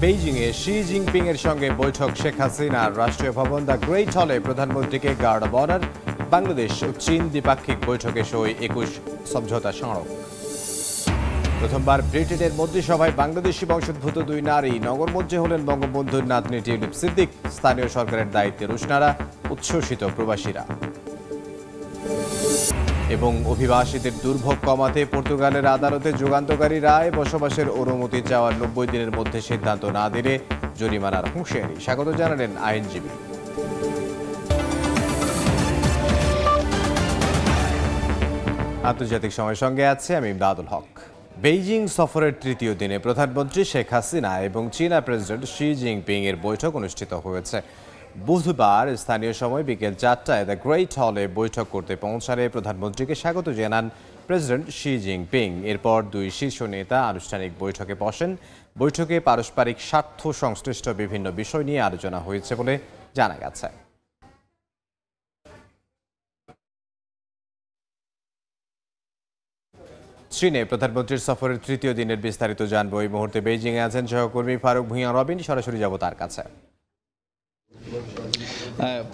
বেইজিংয়ে Xi Jinping এর সঙ্গে বৈঠক শেখ হাসিনার রাষ্ট্রীয় ভবন দ্য গ্রেট হলে প্রধানমন্ত্রীকে গার্ড অব অনার। বাংলাদেশ ও চীন দ্বিপাক্ষিক বৈঠকে সই 21 সমঝোতা স্মারক। প্রথমবার ব্রিটেনের মন্ত্রিসভায় বাংলাদেশি বংশোদ্ভূত 2 নারী নগরমন্ত্রী হলেন বঙ্গবন্ধুর নাতনি টিউলিপ সিদ্দিক। স্থানীয় সরকারের দায়িত্বে রুশনারা, উচ্ছ্বসিত প্রবাসীরা। এবং অভিবাসীদের দুর্ভোগ কমাতে পর্তুগালের আদালতে যুগান্তকারী রায়। বসবাসের অনুমতি চাওয়ার 90 দিনের মধ্যে সিদ্ধান্ত না দিলে জরিমানার হুঁশিয়ারি। স্বাগত জানালেন আইনজীবী। আন্তর্জাতিক সময়ের সঙ্গে আছে আমি ইমদাদুল হক। বেইজিং সফরের তৃতীয় দিনে প্রধানমন্ত্রী শেখ হাসিনা এবং চীনা প্রেসিডেন্ট শি জিনপিং এর বৈঠক অনুষ্ঠিত হয়েছে। বুধবার স্থানীয় সময় বিকেল 4টায় দ্য গ্রেট হলে বৈঠক করতে পৌঁছালে প্রধানমন্ত্রীকে স্বাগত জানান প্রেসিডেন্ট শি জিনপিং। এরপর 2 শীর্ষ নেতা আনুষ্ঠানিক বৈঠকে বসেন। বৈঠকে পারস্পরিক স্বার্থ সংশ্লিষ্ট বিভিন্ন বিষয় নিয়ে আলোচনা হয়েছে বলে জানা গেছে। চীনে প্রধানমন্ত্রীর সফরের তৃতীয় দিনের বিস্তারিত জানবো। এই মুহূর্তে বেইজিংয়ে আছেন সহকর্মী ফারুক ভূঁইয়া রবিন। সরাসরি যাব তার কাছে।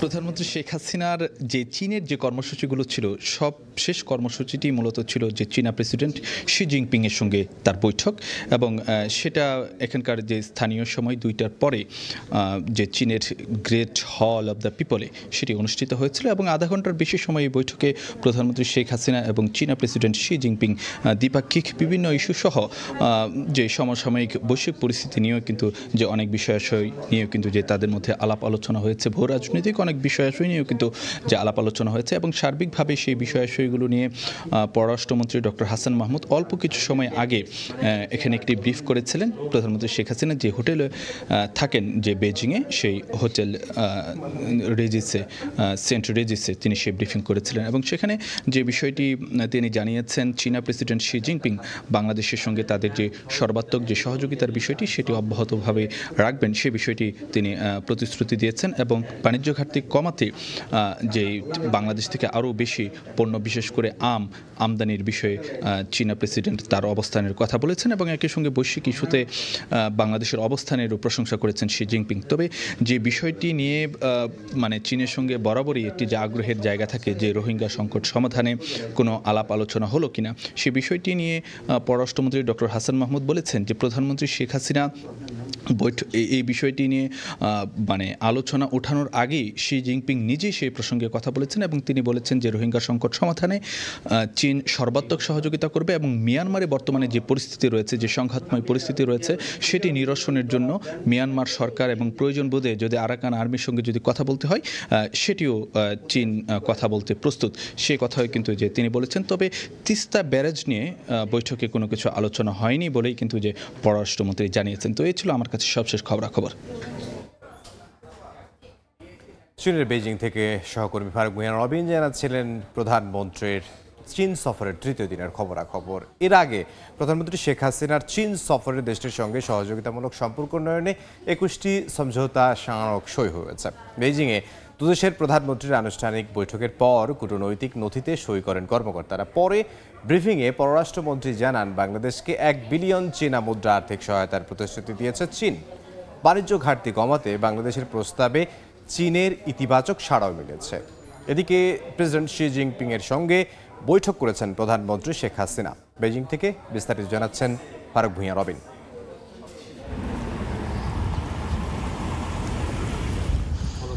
প্রধানমন্ত্রী শেখ হাসিনার যে চীনের যে কর্মসূচিগুলো ছিল, সব শেষ কর্মসূচিটি মূলত ছিল যে চীনা প্রেসিডেন্ট শি জিনপিং এর সঙ্গে তার বৈঠক, এবং সেটা এখানকার যে স্থানীয় সময় 2টার পরে যে চীনের গ্রেট হল অব দ্য পিপলে সেটি অনুষ্ঠিত হয়েছিল, এবং আধা ঘন্টার বেশি সময় এই বৈঠকে প্রধানমন্ত্রী শেখ হাসিনা এবং চীনা প্রেসিডেন্ট শি জিনপিং দ্বিপাক্ষিক বিভিন্ন ইস্যু সহ যে সমসাময়িক বৈশ্বিক পরিস্থিতি নিয়েও কিন্তু যে অনেক বিষয়াশয় নিয়েও কিন্তু যে তাদের মধ্যে আলাপ আলোচনা হয়েছে, ভূ রাজনৈতিক অনেক বিষয়াশয় নিয়েও কিন্তু যে আলাপ আলোচনা হয়েছে, এবং সার্বিকভাবে সেই বিষয়াশয়গুলো নিয়ে পররাষ্ট্রমন্ত্রী ডক্টর হাসান মাহমুদ অল্প কিছু সময় আগে এখানে একটি ব্রিফ করেছিলেন। প্রধানমন্ত্রী শেখ হাসিনা যে হোটেলে থাকেন যে বেজিংয়ে, সেই হোটেল রেজিসে, সেন্ট রেজিসে তিনি সেই ব্রিফিং করেছিলেন, এবং সেখানে যে বিষয়টি তিনি জানিয়েছেন চীনা প্রেসিডেন্ট শি জিনপিং বাংলাদেশের সঙ্গে তাদের যে সর্বাত্মক যে সহযোগিতার বিষয়টি সেটি অব্যাহতভাবে রাখবেন, সে বিষয়টি তিনি প্রতিশ্রুতি দিয়েছেন, এবং বাণিজ্য ঘাটতি কমাতে যে বাংলাদেশ থেকে আরও বেশি পণ্য, বিশেষ করে আমদানির বিষয়ে চীনা প্রেসিডেন্ট তার অবস্থানের কথা বলেছেন, এবং একই সঙ্গে বৈশ্বিক ইস্যুতে বাংলাদেশের অবস্থানেরও প্রশংসা করেছেন শি জিনপিং। তবে যে বিষয়টি নিয়ে মানে চীনের সঙ্গে বরাবরই একটি যে আগ্রহের জায়গা থাকে যে রোহিঙ্গা সংকট সমাধানে কোনো আলাপ আলোচনা হলো কিনা, সে বিষয়টি নিয়ে পররাষ্ট্রমন্ত্রী ডক্টর হাসান মাহমুদ বলেছেন যে প্রধানমন্ত্রী শেখ হাসিনা এই বিষয়টি নিয়ে মানে আলোচনা ওঠানোর আগেই শি জিনপিং নিজেই সেই প্রসঙ্গে কথা বলেছেন, এবং তিনি বলেছেন যে রোহিঙ্গা সংকট সমাধানে চীন সর্বাত্মক সহযোগিতা করবে, এবং মিয়ানমারে বর্তমানে যে পরিস্থিতি রয়েছে, যে সংঘাতময় পরিস্থিতি রয়েছে, সেটি নিরসনের জন্য মিয়ানমার সরকার এবং প্রয়োজন বোধে যদি আরাকান আর্মির সঙ্গে যদি কথা বলতে হয় সেটিও চীন কথা বলতে প্রস্তুত, সে কথাই কিন্তু যে তিনি বলেছেন। তবে তিস্তা ব্যারেজ নিয়ে বৈঠকে কোনো কিছু আলোচনা হয়নি বলেই কিন্তু যে পররাষ্ট্রমন্ত্রী জানিয়েছেন। তো এই ছিল আমার কাছে সবশেষ খবরাখবর। চীনের বেইজিং থেকে সহকর্মী ফারুক ভূঁইয়া রবিন জানাচ্ছিলেন প্রধানমন্ত্রীর চীন সফরের তৃতীয় দিনের খবরাখবর। এর আগে প্রধানমন্ত্রী শেখ হাসিনার চীন সফরের দেশটির সঙ্গে সহযোগিতামূলক সম্পর্ক উন্নয়নে 21টি সমঝোতা স্মারক সই হয়েছে। বেইজিংয়ে দুদেশের প্রধানমন্ত্রীর আনুষ্ঠানিক বৈঠকের পর কূটনৈতিক নথিতে সই করেন কর্মকর্তারা। পরে ব্রিফিংয়ে পররাষ্ট্রমন্ত্রী জানান বাংলাদেশকে 1 বিলিয়ন চীনা মুদ্রা আর্থিক সহায়তার প্রতিশ্রুতি দিয়েছে চীন। বাণিজ্য ঘাটতি কমাতে বাংলাদেশের প্রস্তাবে চীনের ইতিবাচক সাড়াও মিলেছে। এদিকে প্রেসিডেন্ট শি জিনপিং এর সঙ্গে বৈঠক করেছেন প্রধানমন্ত্রী শেখ হাসিনা। বেইজিং থেকে বিস্তারিত জানাচ্ছেন ফারুক ভূঁইয়া রবিন।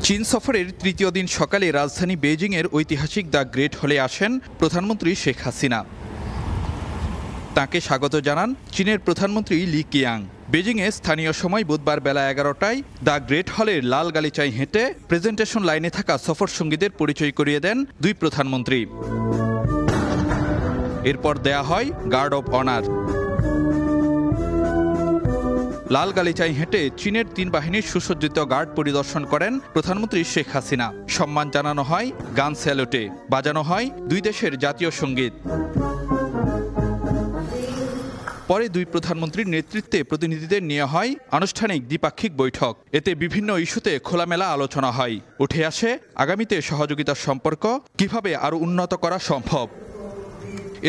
চীন সফরের তৃতীয় দিন সকালে রাজধানী বেইজিংয়ের ঐতিহাসিক দ্য গ্রেট হলে আসেন প্রধানমন্ত্রী শেখ হাসিনা। তাকে স্বাগত জানান চীনের প্রধানমন্ত্রী লি কিয়াং। বেজিংয়ে স্থানীয় সময় বুধবার বেলা 11টায় দ্য গ্রেট হলের লাল গালিচায় হেঁটে প্রেজেন্টেশন লাইনে থাকা সফর সঙ্গীদের পরিচয় করিয়ে দেন 2 প্রধানমন্ত্রী। এরপর দেয়া হয় গার্ড অব অনার। লাল গালিচায় হেঁটে চীনের 3 বাহিনীর সুসজ্জিত গার্ড পরিদর্শন করেন প্রধানমন্ত্রী শেখ হাসিনা। সম্মান জানানো হয় গান স্যালুটে, বাজানো হয় 2 দেশের জাতীয় সঙ্গীত। পরে 2 প্রধানমন্ত্রীর নেতৃত্বে প্রতিনিধিদের নেওয়া হয় আনুষ্ঠানিক দ্বিপাক্ষিক বৈঠক। এতে বিভিন্ন ইস্যুতে খোলামেলা আলোচনা হয়। উঠে আসে আগামীতে সহযোগিতার সম্পর্ক কিভাবে আরও উন্নত করা সম্ভব।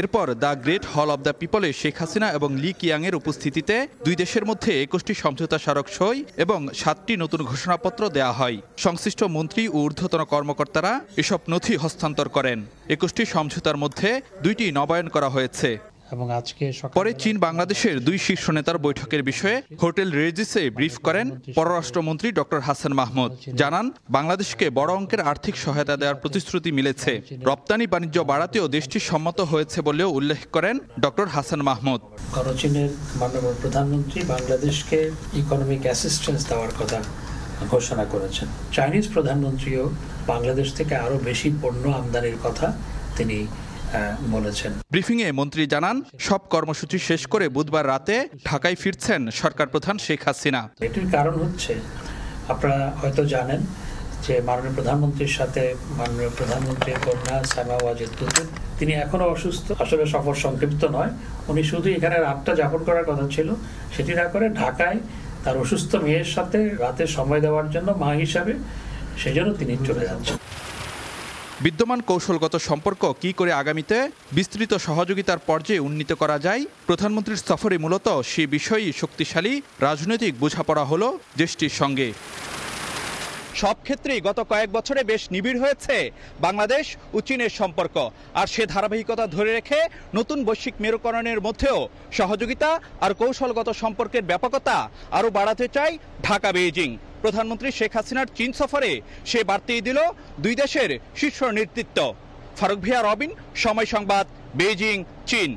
এরপর দ্য গ্রেট হল অব দ্য পিপলে শেখ হাসিনা এবং লি কিয়াংয়ের উপস্থিতিতে দুই দেশের মধ্যে 21টি সমঝোতা স্মারক সই এবং 7টি নতুন ঘোষণাপত্র দেয়া হয়। সংশ্লিষ্ট মন্ত্রী ও ঊর্ধ্বতন কর্মকর্তারা এসব নথি হস্তান্তর করেন। 21টি সমঝোতার মধ্যে 2টি নবায়ন করা হয়েছে। পরে চীন বাংলাদেশের দুই শীর্ষ নেতার বৈঠকের বিষয়ে হোটেল রেজিসে ব্রিফ করেন পররাষ্ট্রমন্ত্রী ডক্টর হাসান মাহমুদ। জানান, বাংলাদেশকে বড় অঙ্কের আর্থিক সহায়তা দেওয়ার প্রতিশ্রুতি মিলেছে। রপ্তানি বাণিজ্য বাড়াতেও দেশটি সম্মত হয়েছে বলেও উল্লেখ করেন ডক্টর হাসান মাহমুদ। চীনের মাননীয় প্রধানমন্ত্রী বাংলাদেশকে ইকোনমিক অ্যাসিস্ট্যান্স দেওয়ার কথা ঘোষণা করেছেন। চাইনিজ প্রধানমন্ত্রীও বাংলাদেশ থেকে আরো বেশি পণ্য আমদানির কথা তিনি বলেছেন। ব্রিফিংয়ে মন্ত্রী জানান, সব কর্মসূচি শেষ করে বুধবার রাতে ঢাকায় ফিরছেন সরকার প্রধান শেখ হাসিনা। এটির কারণ হচ্ছে, আপনারা হয়তো জানেন যে মাননীয় প্রধানমন্ত্রীর সাথে মাননীয় প্রধানমন্ত্রীর কন্যা সাইমা ওয়াজেদ পুতুল, তিনি এখনো অসুস্থ। আসলে সফর সংক্ষিপ্ত নয়, উনি শুধু এখানে রাতটা যাপন করার কথা ছিল, সেটি না করে ঢাকায় তার অসুস্থ মেয়ের সাথে রাতে সময় দেওয়ার জন্য মা হিসাবে সেজন্য তিনি চলে যাচ্ছেন। বিদ্যমান কৌশলগত সম্পর্ক কি করে আগামীতে বিস্তৃত সহযোগিতার পর্যায়ে উন্নীত করা যায়, প্রধানমন্ত্রীর সফরে মূলত সে বিষয়েই শক্তিশালী রাজনৈতিক বোঝাপড়া হলো দেশটির সঙ্গে। সব ক্ষেত্রেই গত কয়েক বছরে বেশ নিবিড় হয়েছে বাংলাদেশ ও চীনের সম্পর্ক। আর সে ধারাবাহিকতা ধরে রেখে নতুন বৈশ্বিক মেরুকরণের মধ্যেও সহযোগিতা আর কৌশলগত সম্পর্কের ব্যাপকতা আরও বাড়াতে চায় ঢাকা বেইজিং। প্রধানমন্ত্রী শেখ হাসিনার চীন সফরে সে বার্তাই দিল দুই দেশের শীর্ষ নেতৃত্ব। ফারুক ভিয়া, রবিন, সময় সংবাদ, বেইজিং, চীন।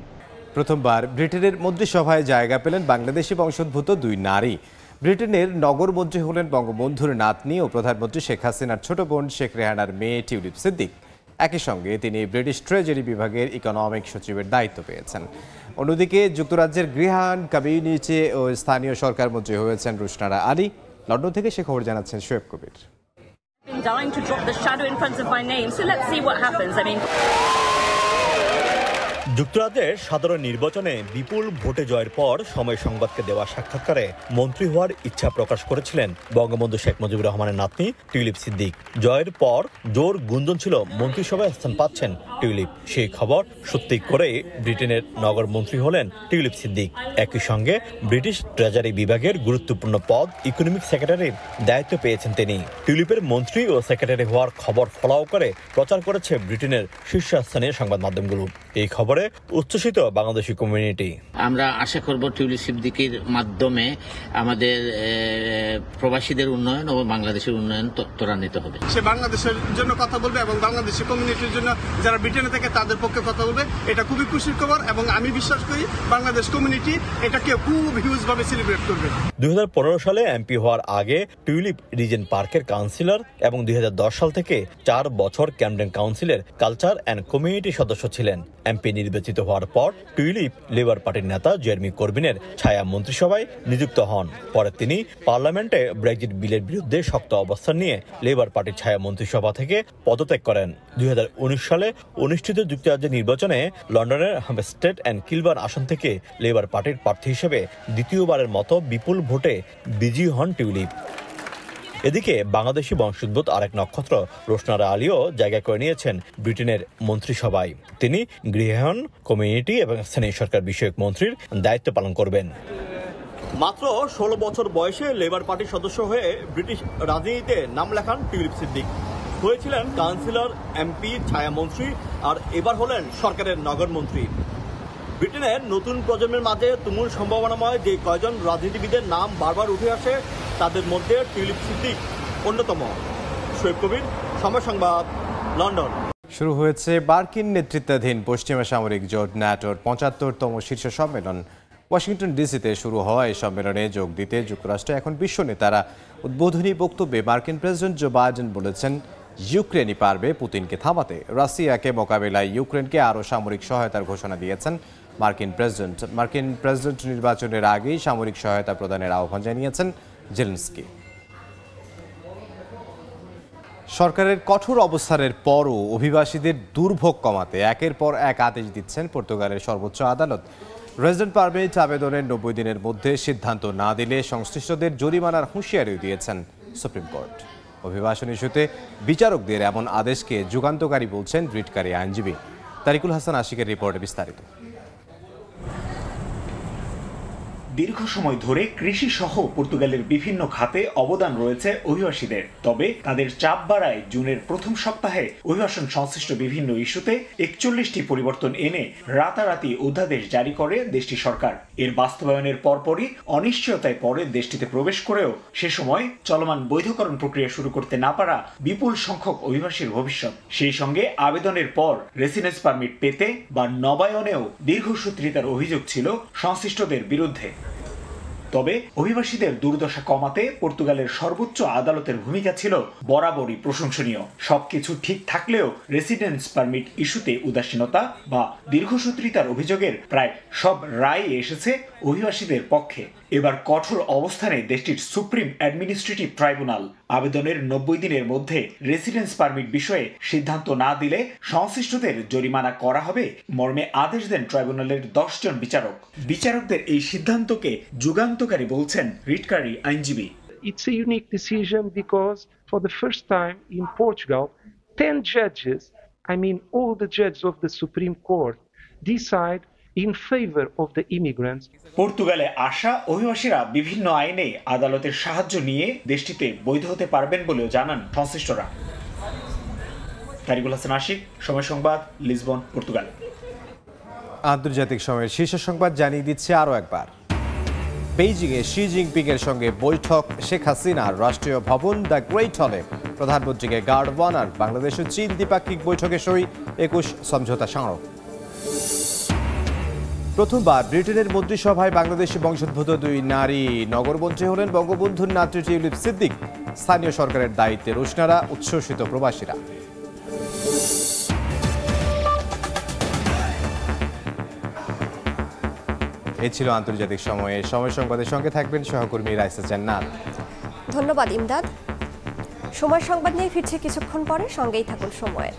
প্রথমবার ব্রিটেনের মন্ত্রিসভায় জায়গা পেলেন বাংলাদেশি বংশোদ্ভূত দুই নারী। ব্রিটেনের নগরমন্ত্রী হলেন বঙ্গবন্ধুর নাতনি ও প্রধানমন্ত্রী শেখ হাসিনার ছোট বোন শেখ রেহানার মেয়ে টিউলিপ সিদ্দিক। একই সঙ্গে তিনি ব্রিটিশ ট্রেজারি বিভাগের ইকোনমিক সচিবের দায়িত্ব পেয়েছেন। অন্যদিকে যুক্তরাজ্যের গৃহায়ণ, কমিউনিটি ও স্থানীয় সরকার মন্ত্রী হয়েছেন রুশনারা আলী। লন্ডন থেকে সে খবর জানাচ্ছেন শোয়েব কবির। যুক্তরাজ্যের সাধারণ নির্বাচনে বিপুল ভোটে জয়ের পর সময় সংবাদকে দেওয়া সাক্ষাৎকারে মন্ত্রী হওয়ার ইচ্ছা প্রকাশ করেছিলেন বঙ্গবন্ধু শেখ মুজিবুর রহমানের নাতনি টিউলিপ সিদ্দিক। জয়ের পর জোর গুঞ্জন ছিল মন্ত্রিসভায় স্থান পাচ্ছেন টিউলিপ। সেই খবর সত্যি করে ব্রিটেনের নগর মন্ত্রী হলেন টিউলিপ সিদ্দিক। একই সঙ্গে ব্রিটিশ ট্রেজারি বিভাগের গুরুত্বপূর্ণ পদ ইকোনমিক সেক্রেটারির দায়িত্ব পেয়েছেন তিনি। টিউলিপের মন্ত্রী ও সেক্রেটারি হওয়ার খবর ফলাও করে প্রচার করেছে ব্রিটেনের শীর্ষস্থানীয় সংবাদ মাধ্যমগুলো। এই খবরে উচ্ছ্বসিত বাংলাদেশি কমিউনিটি। আমরা আশা করব টিউলিপ সিদ্দিকীর মাধ্যমে আমাদের প্রবাসীদের উন্নয়ন ও বাংলাদেশের উন্নয়ন ত্বরান্বিত হবে। সে বাংলাদেশের জন্য কথা বলবে এবং বাংলাদেশি কমিউনিটির জন্য যারা ব্রিটেনে থেকে তাদের পক্ষে কথা বলবে। এটা খুবই খুশির খবর এবং আমি বিশ্বাস করি বাংলাদেশ কমিউনিটি এটাকে খুব হিউজ ভাবে সেলিব্রেট করবে। 2015 সালে এমপি হওয়ার আগে টিউলিপ রিজেন্ট পার্কের কাউন্সিলর এবং 2010 সাল থেকে 4 বছর ক্যামডেন কাউন্সিলের কালচার অ্যান্ড কমিউনিটি সদস্য ছিলেন। এমপি নির্বাচিত হওয়ার পর টিউলিপ লেবার পার্টির নেতা জেরেমি করবিনের ছায়া মন্ত্রিসভায় নিযুক্ত হন। পরে তিনি পার্লামেন্টে ব্রেক্সিট বিলের বিরুদ্ধে শক্ত অবস্থান নিয়ে লেবার পার্টির ছায়া মন্ত্রিসভা থেকে পদত্যাগ করেন। 2019 সালে অনুষ্ঠিত যুক্তরাজ্যের নির্বাচনে লন্ডনের হামস্টেড অ্যান্ড কিলবার্ন আসন থেকে লেবার পার্টির প্রার্থী হিসেবে দ্বিতীয়বারের মতো বিপুল ভোটে বিজয়ী হন টিউলিপ। এদিকে বাংলাদেশি বংশোদ্ভূত আরেক নক্ষত্র রুশনারা আলীও জায়গা করে নিয়েছেন ব্রিটেনের মন্ত্রিসভায়। তিনি গৃহায়ণ, কমিউনিটি এবং স্থানীয় সরকার বিষয়ক মন্ত্রীর দায়িত্ব পালন করবেন। মাত্র 16 বছর বয়সে লেবার পার্টির সদস্য হয়ে ব্রিটিশ রাজনীতিতে নাম লেখান টিউলিপ সিদ্দিক। হয়েছিলেন কাউন্সিলর, এমপি, ছায়ামন্ত্রী আর এবার হলেন সরকারের নগরমন্ত্রী। ব্রিটেনের নতুন প্রজন্মের মাঝে তুমুল সম্ভাবনাময় যে কয়জন রাজনীতিবিদের নাম বারবার উঠে আসে তাদের মধ্যে টিউলিপ সিদ্দিক অন্যতম। শোয়েব কবির, সময় সংবাদ, লন্ডন। শুরু হয়েছে মার্কিন নেতৃত্বাধীন পশ্চিমা সামরিক জোট ন্যাটোর 75তম শীর্ষ সম্মেলন। ওয়াশিংটন ডিসিতে শুরু হওয়া এই সম্মেলনে যোগ দিতে যুক্তরাষ্ট্রে এখন বিশ্ব নেতারা। উদ্বোধনী বক্তব্যে মার্কিন প্রেসিডেন্ট জো বাইডেন বলেছেন, ইউক্রেনই পারবে পুতিনকে থামাতে। রাশিয়াকে মোকাবিলায় ইউক্রেনকে আরও সামরিক সহায়তার ঘোষণা দিয়েছেন মার্কিন প্রেসিডেন্ট নির্বাচনের আগেই সামরিক সহায়তা প্রদানের আহ্বান জানিয়েছেন জেলেনস্কি। সরকারের কঠোর অবস্থানের পরও অভিবাসীদের দুর্ভোগ কমাতে একের পর এক আদেশ দিচ্ছেন পর্তুগালের সর্বোচ্চ আদালত। রেসিডেন্ট পারমিট আবেদনের 90 দিনের মধ্যে সিদ্ধান্ত না দিলে সংশ্লিষ্টদের জরিমানার হুঁশিয়ারিও দিয়েছেন সুপ্রিম কোর্ট। অভিবাসন ইস্যুতে বিচারকদের এমন আদেশকে যুগান্তকারী বলছেন রিটকারী আইনজীবী। তারিকুল হাসান আশিকের রিপোর্টে বিস্তারিত। দীর্ঘ সময় ধরে কৃষি সহ পর্তুগালের বিভিন্ন খাতে অবদান রয়েছে অভিবাসীদের। তবে তাদের চাপ বাড়ায় জুনের প্রথম সপ্তাহে অভিবাসন সংশ্লিষ্ট বিভিন্ন ইস্যুতে 41টি পরিবর্তন এনে রাতারাতি অধ্যাদেশ জারি করে দেশটির সরকার। এর বাস্তবায়নের পরপরই অনিশ্চয়তায় পড়ে দেশটিতে প্রবেশ করেও সে সময় চলমান বৈধকরণ প্রক্রিয়া শুরু করতে না পারা বিপুল সংখ্যক অভিবাসীর ভবিষ্যৎ। সেই সঙ্গে আবেদনের পর রেসিডেন্স পারমিট পেতে বা নবায়নেও দীর্ঘসূত্রিতার অভিযোগ ছিল সংশ্লিষ্টদের বিরুদ্ধে। তবে অভিবাসীদের দুর্দশা কমাতে পর্তুগালের সর্বোচ্চ আদালতের ভূমিকা ছিল বরাবরই প্রশংসনীয়। সবকিছু ঠিক থাকলেও রেসিডেন্স পারমিট ইস্যুতে উদাসীনতা বা দীর্ঘসূত্রিতার অভিযোগের প্রায় সব রায় এসেছে অভিবাসীদের পক্ষে। এবার কঠোর অবস্থানে দেশটির সুপ্রিম অ্যাডমিনিস্ট্রেটিভ ট্রাইব্যুনাল আবেদনের 90 দিনের মধ্যে রেসিডেন্স পারমিট বিষয়ে সিদ্ধান্ত না দিলে সংশ্লিষ্টদের জরিমানা করা হবে মর্মে আদেশ দেন ট্রাইব্যুনালের 10 জন বিচারক। বিচারকদের এই সিদ্ধান্তকে যুগান্তকারী বলছেন রিটকারী আইনজীবী। It's a unique decision because for the first time in Portugal, 10 judges, I mean all the judges of the Supreme Court, decide in favor of the immigrants. পর্তুগালে আসা অভিবাসীরা বিভিন্ন আইনে আদালতের সাহায্য নিয়ে দেশটিতে বৈধ হতে পারবেন বলেও জানান সংশ্লিষ্টরা। তারিকুল হাসান আশিক, সময় সংবাদ, লিসবন, পর্তুগাল। আন্তর্জাতিক সময়ের শীর্ষ সংবাদ জানিয়ে দিচ্ছে আরও একবার। বেইজিংয়ে শি জিনপিং এর সঙ্গে বৈঠক শেখ হাসিনার রাষ্ট্রীয় ভবন দ্য গ্রেট হলে। প্রধানমন্ত্রীকে গার্ড ওয়ান আর বাংলাদেশ ও চীন দ্বিপাক্ষিক বৈঠকে সই 21 সমঝোতা স্মারক। প্রথমবার ব্রিটেনের মন্ত্রিসভায় বাংলাদেশি বংশোদ্ভূত 2 নারী নগরমন্ত্রী হলেন বঙ্গবন্ধুর নাতৃ টিউলিপ সিদ্দিক। স্থানীয় সরকারের দায়িত্বে রুশনারা, উচ্ছ্বসিত প্রবাসীরা। এই ছিল আন্তর্জাতিক সময় সংবাদের সঙ্গে থাকবেন সহকর্মী রাইসা জান্নাত। ধন্যবাদ ইমদাদ। সময় সংবাদ নিয়ে ফিরছে কিছুক্ষণ পরে, সঙ্গেই থাকুন সময়ের।